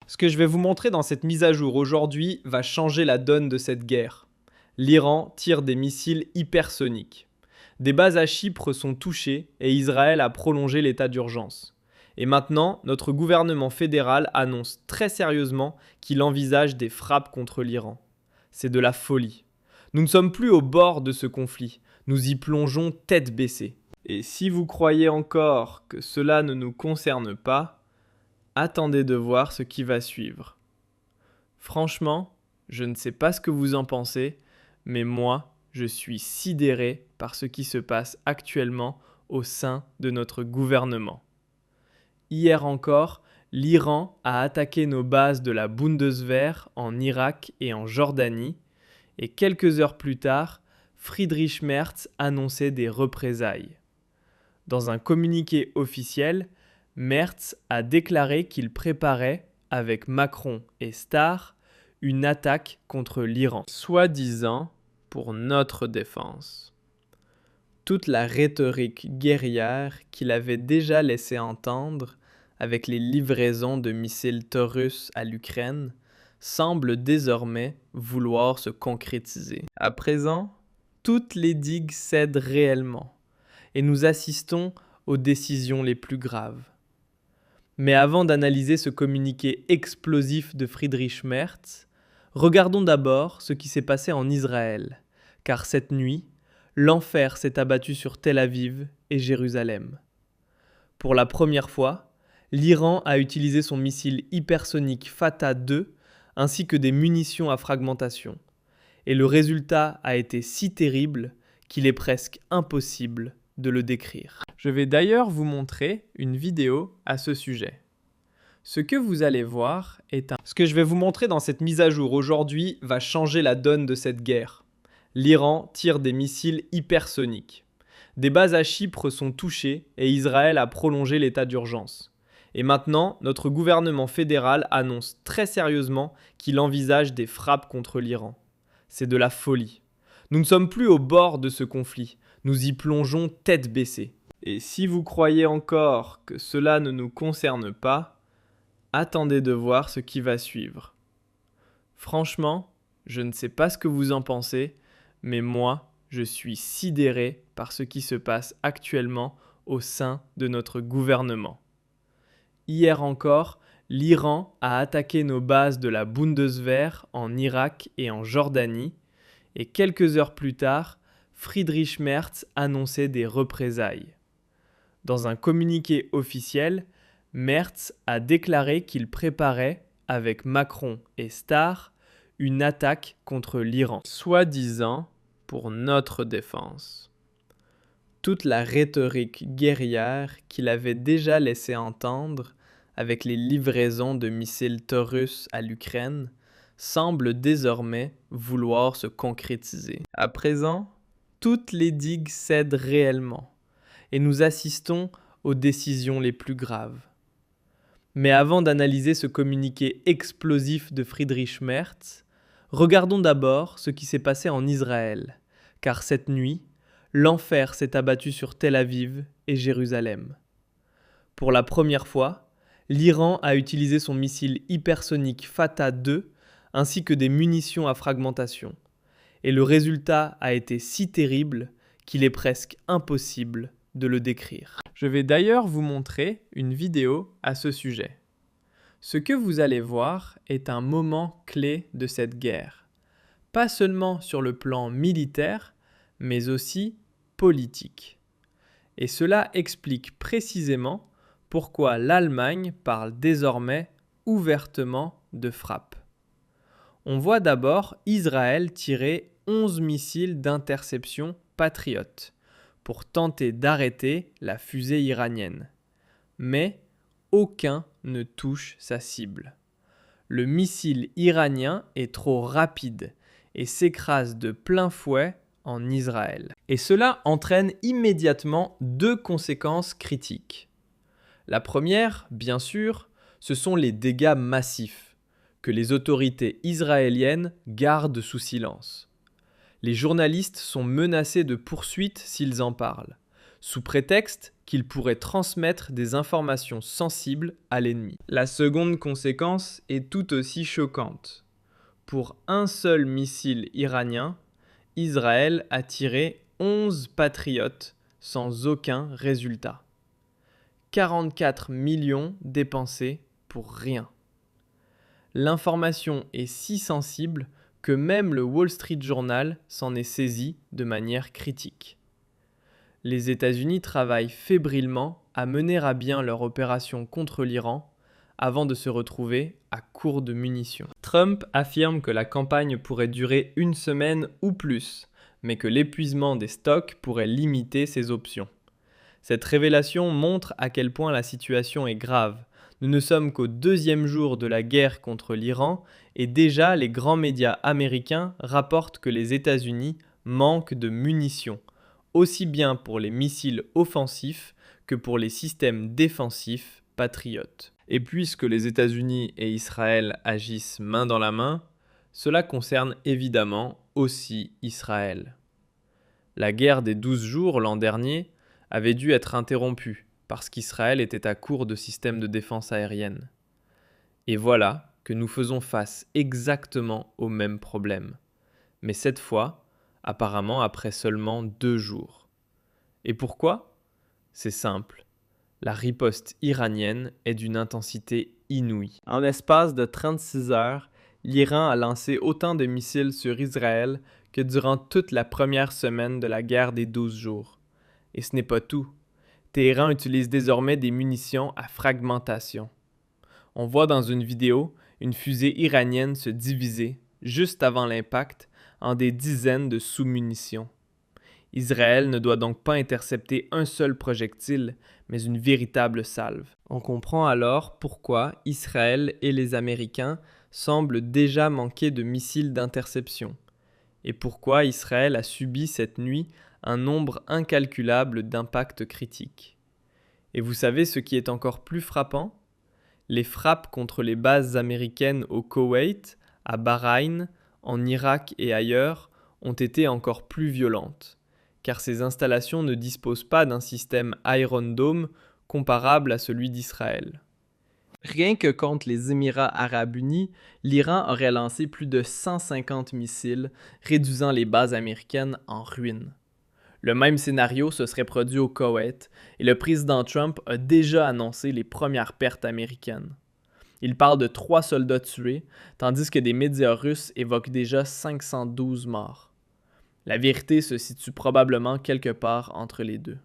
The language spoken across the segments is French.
Ce que je vais vous montrer dans cette mise à jour aujourd'hui va changer la donne de cette guerre. L'Iran tire des missiles hypersoniques. Des bases à Chypre sont touchées et Israël a prolongé l'état d'urgence. Et maintenant, notre gouvernement fédéral annonce très sérieusement qu'il envisage des frappes contre l'Iran. C'est de la folie. Nous ne sommes plus au bord de ce conflit, nous y plongeons tête baissée. Et si vous croyez encore que cela ne nous concerne pas, attendez de voir ce qui va suivre. Franchement, je ne sais pas ce que vous en pensez, mais moi, je suis sidéré par ce qui se passe actuellement au sein de notre gouvernement. Hier encore, l'Iran a attaqué nos bases de la Bundeswehr en Irak et en Jordanie, et quelques heures plus tard, Friedrich Merz annonçait des représailles. Dans un communiqué officiel, Merz a déclaré qu'il préparait, avec Macron et Starr, une attaque contre l'Iran, soi-disant pour notre défense. Toute la rhétorique guerrière qu'il avait déjà laissé entendre avec les livraisons de missiles Taurus à l'Ukraine semble désormais vouloir se concrétiser. À présent, toutes les digues cèdent réellement et nous assistons aux décisions les plus graves. Mais avant d'analyser ce communiqué explosif de Friedrich Merz, regardons d'abord ce qui s'est passé en Israël, car cette nuit, l'enfer s'est abattu sur Tel Aviv et Jérusalem. Pour la première fois, l'Iran a utilisé son missile hypersonique Fatah 2 ainsi que des munitions à fragmentation. Et le résultat a été si terrible qu'il est presque impossible de le décrire. Je vais d'ailleurs vous montrer une vidéo à ce sujet. Ce que vous allez voir est un... Ce que je vais vous montrer dans cette mise à jour aujourd'hui va changer la donne de cette guerre. L'Iran tire des missiles hypersoniques. Des bases à Chypre sont touchées et Israël a prolongé l'état d'urgence. Et maintenant, notre gouvernement fédéral annonce très sérieusement qu'il envisage des frappes contre l'Iran. C'est de la folie. Nous ne sommes plus au bord de ce conflit, nous y plongeons tête baissée. Et si vous croyez encore que cela ne nous concerne pas, attendez de voir ce qui va suivre. Franchement, je ne sais pas ce que vous en pensez, mais moi, je suis sidéré par ce qui se passe actuellement au sein de notre gouvernement. Hier encore, l'Iran a attaqué nos bases de la Bundeswehr en Irak et en Jordanie, et quelques heures plus tard, Friedrich Merz annonçait des représailles. Dans un communiqué officiel, Merz a déclaré qu'il préparait, avec Macron et Starr, une attaque contre l'Iran, soi-disant pour notre défense. Toute la rhétorique guerrière qu'il avait déjà laissé entendre avec les livraisons de missiles Taurus à l'Ukraine semble désormais vouloir se concrétiser. À présent, toutes les digues cèdent réellement et nous assistons aux décisions les plus graves. Mais avant d'analyser ce communiqué explosif de Friedrich Merz, regardons d'abord ce qui s'est passé en Israël, car cette nuit, l'enfer s'est abattu sur Tel Aviv et Jérusalem. Pour la première fois, l'Iran a utilisé son missile hypersonique Fatah 2 ainsi que des munitions à fragmentation. Et le résultat a été si terrible qu'il est presque impossible de le décrire. Je vais d'ailleurs vous montrer une vidéo à ce sujet. Ce que vous allez voir est un moment clé de cette guerre, pas seulement sur le plan militaire, mais aussi politique. Et cela explique précisément pourquoi l'Allemagne parle désormais ouvertement de frappe. On voit d'abord Israël tirer 11 missiles d'interception Patriot pour tenter d'arrêter la fusée iranienne. Mais aucun ne touche sa cible. Le missile iranien est trop rapide et s'écrase de plein fouet en Israël. Et cela entraîne immédiatement deux conséquences critiques. La première, bien sûr, ce sont les dégâts massifs que les autorités israéliennes gardent sous silence. Les journalistes sont menacés de poursuites s'ils en parlent, sous prétexte qu'il pourrait transmettre des informations sensibles à l'ennemi. La seconde conséquence est tout aussi choquante. Pour un seul missile iranien, Israël a tiré 11 Patriotes sans aucun résultat. 44 millions dépensés pour rien. L'information est si sensible que même le Wall Street Journal s'en est saisi de manière critique. Les États-Unis travaillent fébrilement à mener à bien leur opération contre l'Iran avant de se retrouver à court de munitions. Trump affirme que la campagne pourrait durer une semaine ou plus, mais que l'épuisement des stocks pourrait limiter ses options. Cette révélation montre à quel point la situation est grave. Nous ne sommes qu'au 2e jour de la guerre contre l'Iran et déjà les grands médias américains rapportent que les États-Unis manquent de munitions, aussi bien pour les missiles offensifs que pour les systèmes défensifs patriotes. Et puisque les États-Unis et Israël agissent main dans la main, cela concerne évidemment aussi Israël. La guerre des 12 jours l'an dernier avait dû être interrompue parce qu'Israël était à court de systèmes de défense aérienne. Et voilà que nous faisons face exactement au même problème. Mais cette fois, apparemment après seulement 2 jours. Et pourquoi ? C'est simple. La riposte iranienne est d'une intensité inouïe. En l'espace de 36 heures, l'Iran a lancé autant de missiles sur Israël que durant toute la première semaine de la guerre des 12 jours. Et ce n'est pas tout. Téhéran utilise désormais des munitions à fragmentation. On voit dans une vidéo une fusée iranienne se diviser, juste avant l'impact, en des dizaines de sous-munitions. Israël ne doit donc pas intercepter un seul projectile, mais une véritable salve. On comprend alors pourquoi Israël et les Américains semblent déjà manquer de missiles d'interception, et pourquoi Israël a subi cette nuit un nombre incalculable d'impacts critiques. Et vous savez ce qui est encore plus frappant ? Les frappes contre les bases américaines au Koweït, à Bahreïn, en Irak et ailleurs ont été encore plus violentes, car ces installations ne disposent pas d'un système Iron Dome comparable à celui d'Israël. Rien que contre les Émirats arabes unis, l'Iran aurait lancé plus de 150 missiles, réduisant les bases américaines en ruines. Le même scénario se serait produit au Koweït et le président Trump a déjà annoncé les premières pertes américaines. Il parle de 3 soldats tués, tandis que des médias russes évoquent déjà 512 morts. La vérité se situe probablement quelque part entre les deux.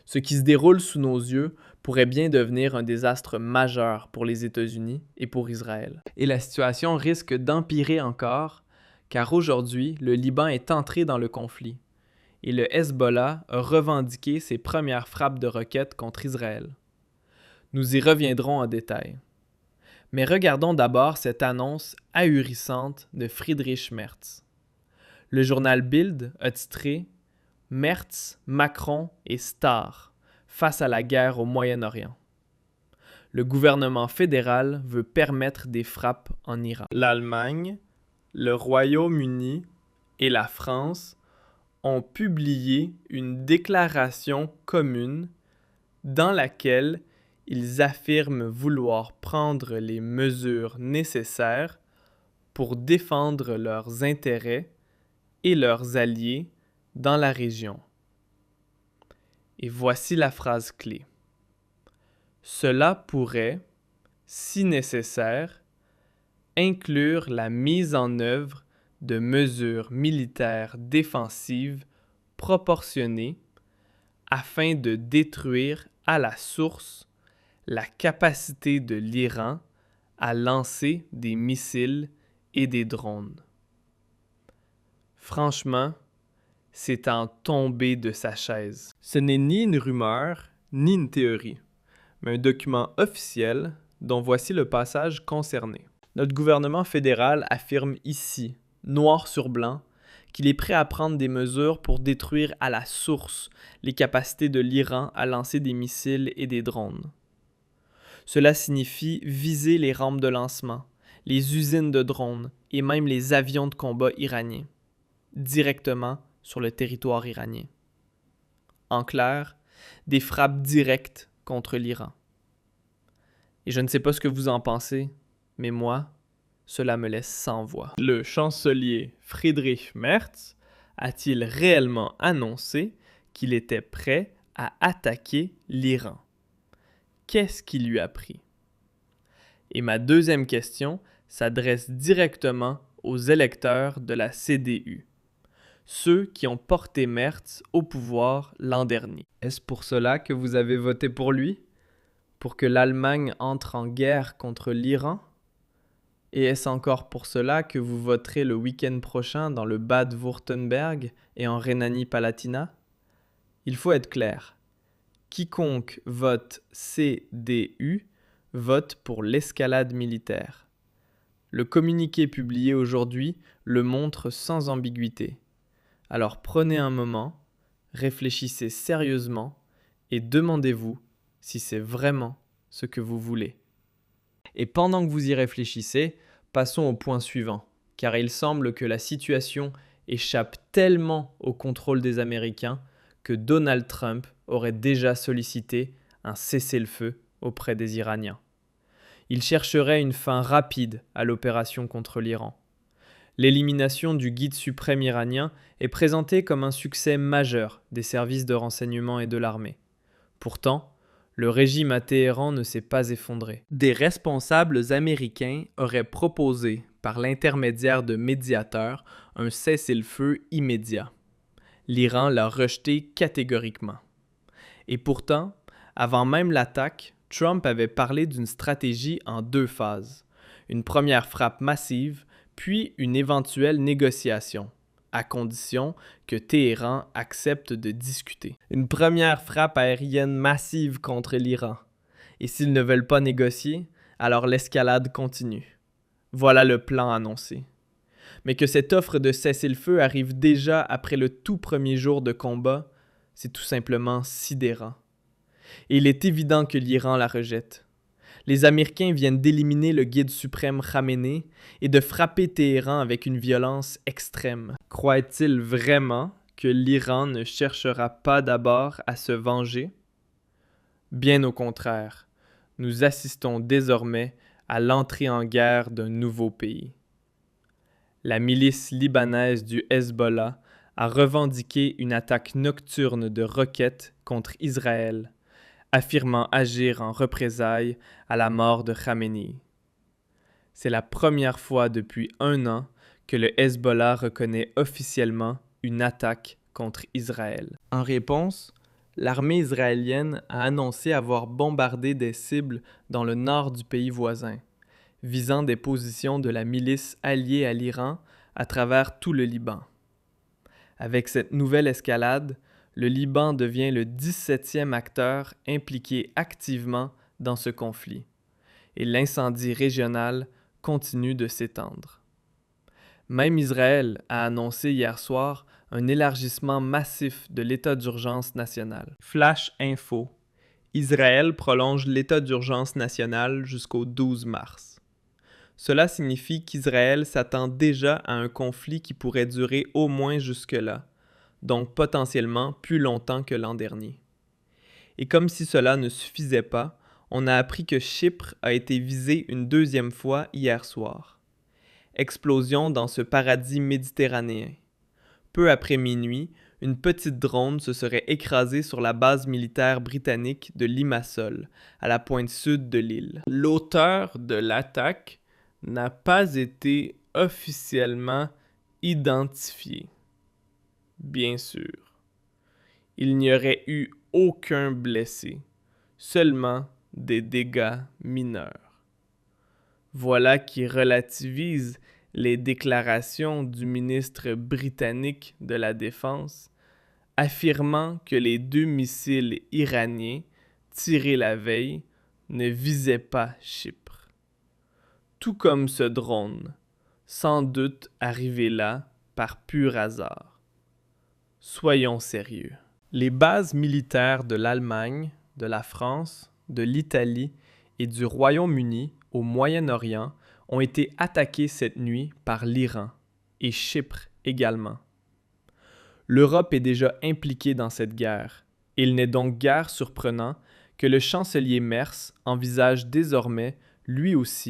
Ce qui se déroule sous nos yeux pourrait bien devenir un désastre majeur pour les États-Unis et pour Israël. Et la situation risque d'empirer encore, car aujourd'hui, le Liban est entré dans le conflit. Et le Hezbollah a revendiqué ses premières frappes de roquettes contre Israël. Nous y reviendrons en détail. Mais regardons d'abord cette annonce ahurissante de Friedrich Merz. Le journal Bild a titré « Merz, Macron et Star face à la guerre au Moyen-Orient ». Le gouvernement fédéral veut permettre des frappes en Iran. L'Allemagne, le Royaume-Uni et la France ont publié une déclaration commune dans laquelle ils affirment vouloir prendre les mesures nécessaires pour défendre leurs intérêts et leurs alliés dans la région. Et voici la phrase clé. Cela pourrait, si nécessaire, inclure la mise en œuvre de mesures militaires défensives proportionnées afin de détruire à la source la capacité de l'Iran à lancer des missiles et des drones. Franchement, c'est en tomber de sa chaise. Ce n'est ni une rumeur, ni une théorie, mais un document officiel dont voici le passage concerné. Notre gouvernement fédéral affirme ici, noir sur blanc, qu'il est prêt à prendre des mesures pour détruire à la source les capacités de l'Iran à lancer des missiles et des drones. Cela signifie viser les rampes de lancement, les usines de drones et même les avions de combat iraniens, directement sur le territoire iranien. En clair, des frappes directes contre l'Iran. Et je ne sais pas ce que vous en pensez, mais moi, cela me laisse sans voix. Le chancelier Friedrich Merz a-t-il réellement annoncé qu'il était prêt à attaquer l'Iran? Qu'est-ce qui lui a pris? Et ma deuxième question s'adresse directement aux électeurs de la CDU, ceux qui ont porté Merz au pouvoir l'an dernier. Est-ce pour cela que vous avez voté pour lui? Pour que l'Allemagne entre en guerre contre l'Iran? Et est-ce encore pour cela que vous voterez le week-end prochain dans le Bade-Wurtemberg et en Rhénanie-Palatinat? Il faut être clair. Quiconque vote CDU vote pour l'escalade militaire. Le communiqué publié aujourd'hui le montre sans ambiguïté. Alors prenez un moment, réfléchissez sérieusement et demandez-vous si c'est vraiment ce que vous voulez. Et pendant que vous y réfléchissez, passons au point suivant, car il semble que la situation échappe tellement au contrôle des Américains que Donald Trump aurait déjà sollicité un cessez-le-feu auprès des Iraniens. Il chercherait une fin rapide à l'opération contre l'Iran. L'élimination du guide suprême iranien est présentée comme un succès majeur des services de renseignement et de l'armée. Pourtant, le régime à Téhéran ne s'est pas effondré. Des responsables américains auraient proposé, par l'intermédiaire de médiateurs, un cessez-le-feu immédiat. L'Iran l'a rejeté catégoriquement. Et pourtant, avant même l'attaque, Trump avait parlé d'une stratégie en 2 phases. Une première frappe massive, puis une éventuelle négociation, à condition que Téhéran accepte de discuter. Une première frappe aérienne massive contre l'Iran. Et s'ils ne veulent pas négocier, alors l'escalade continue. Voilà le plan annoncé. Mais que cette offre de cessez-le-feu arrive déjà après le tout premier jour de combat, c'est tout simplement sidérant. Et il est évident que l'Iran la rejette. Les Américains viennent d'éliminer le guide suprême Khamenei et de frapper Téhéran avec une violence extrême. Croit-il vraiment que l'Iran ne cherchera pas d'abord à se venger? Bien au contraire, nous assistons désormais à l'entrée en guerre d'un nouveau pays. La milice libanaise du Hezbollah a revendiqué une attaque nocturne de roquettes contre Israël, affirmant agir en représailles à la mort de Khamenei. C'est la première fois depuis 1 an que le Hezbollah reconnaît officiellement une attaque contre Israël. En réponse, l'armée israélienne a annoncé avoir bombardé des cibles dans le nord du pays voisin, visant des positions de la milice alliée à l'Iran à travers tout le Liban. Avec cette nouvelle escalade, le Liban devient le 17e acteur impliqué activement dans ce conflit, et l'incendie régional continue de s'étendre. Même Israël a annoncé hier soir un élargissement massif de l'état d'urgence national. Flash info. Israël prolonge l'état d'urgence national jusqu'au 12 mars. Cela signifie qu'Israël s'attend déjà à un conflit qui pourrait durer au moins jusque-là, donc potentiellement plus longtemps que l'an dernier. Et comme si cela ne suffisait pas, on a appris que Chypre a été visée une 2e fois hier soir. Explosion dans ce paradis méditerranéen. Peu après minuit, une petite drone se serait écrasée sur la base militaire britannique de Limassol, à la pointe sud de l'île. L'auteur de l'attaque n'a pas été officiellement identifié. Bien sûr. Il n'y aurait eu aucun blessé, seulement des dégâts mineurs. Voilà qui relativise les déclarations du ministre britannique de la Défense, affirmant que les 2 missiles iraniens tirés la veille ne visaient pas Chypre. Tout comme ce drone, sans doute arrivé là par pur hasard. Soyons sérieux. Les bases militaires de l'Allemagne, de la France, de l'Italie et du Royaume-Uni au Moyen-Orient ont été attaquées cette nuit par l'Iran, et Chypre également. L'Europe est déjà impliquée dans cette guerre, Il n'est donc guère surprenant que le chancelier Merz envisage désormais, lui aussi,